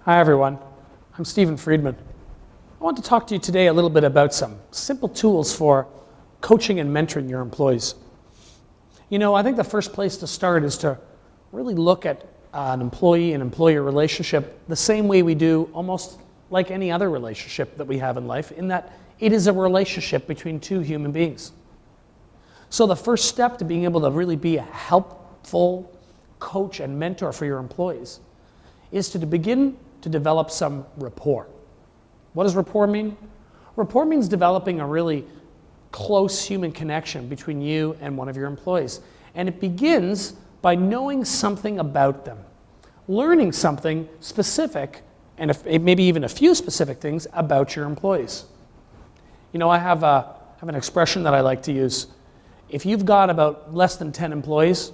Hi everyone, I'm Stephen Friedman. I want to talk to you today a little bit about some simple tools for coaching and mentoring your employees. You know, I think the first place to start is to really look at an employee and employer relationship the same way we do almost like any other relationship that we have in life, in that it is a relationship between two human beings. So the first step to being able to really be a helpful coach and mentor for your employees is to begin to develop some rapport. What does rapport mean? Rapport means developing a really close human connection between you and one of your employees. And it begins by knowing something about them, learning something specific, and maybe even a few specific things about your employees. You know, I have an expression that I like to use. If you've got about less than 10 employees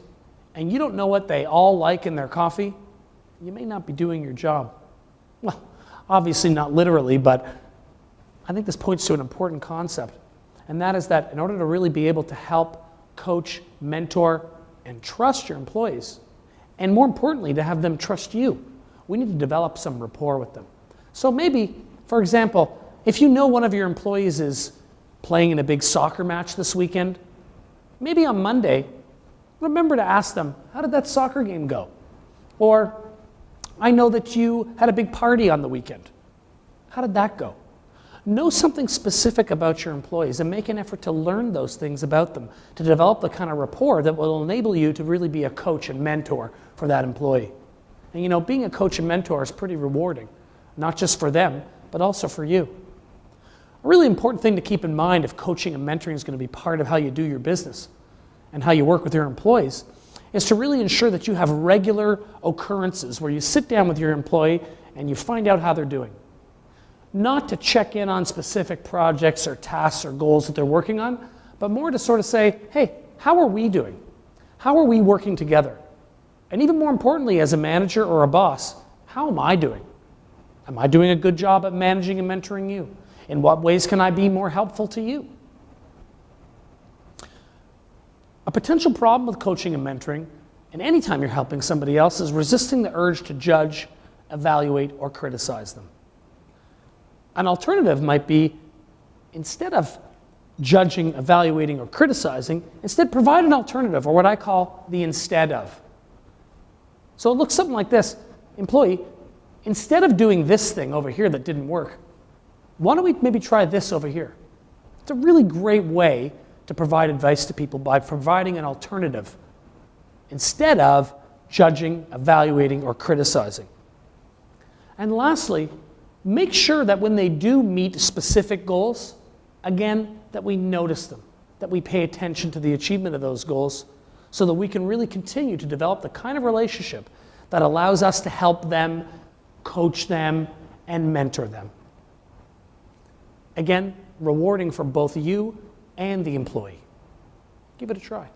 and you don't know what they all like in their coffee, you may not be doing your job. Well, obviously not literally, but I think this points to an important concept. And that is that in order to really be able to help coach, mentor, and trust your employees, and more importantly, to have them trust you, we need to develop some rapport with them. So maybe, for example, if you know one of your employees is playing in a big soccer match this weekend, maybe on Monday, remember to ask them, how did that soccer game go? Or, I know that you had a big party on the weekend. How did that go? Know something specific about your employees and make an effort to learn those things about them, to develop the kind of rapport that will enable you to really be a coach and mentor for that employee. And you know, being a coach and mentor is pretty rewarding, not just for them, but also for you. A really important thing to keep in mind if coaching and mentoring is going to be part of how you do your business and how you work with your employees is to really ensure that you have regular occurrences where you sit down with your employee and you find out how they're doing. Not to check in on specific projects or tasks or goals that they're working on, but more to sort of say, hey, how are we doing? How are we working together? And even more importantly, as a manager or a boss, how am I doing? Am I doing a good job at managing and mentoring you? In what ways can I be more helpful to you? A potential problem with coaching and mentoring, and anytime you're helping somebody else, is resisting the urge to judge, evaluate, or criticize them. An alternative might be, instead of judging, evaluating, or criticizing, instead provide an alternative, or what I call the instead of. So it looks something like this. Employee, instead of doing this thing over here that didn't work, why don't we maybe try this over here? It's a really great way to provide advice to people by providing an alternative instead of judging, evaluating, or criticizing. And lastly, make sure that when they do meet specific goals, again, that we notice them, that we pay attention to the achievement of those goals so that we can really continue to develop the kind of relationship that allows us to help them, coach them, and mentor them. Again, rewarding for both you and the employee. Give it a try.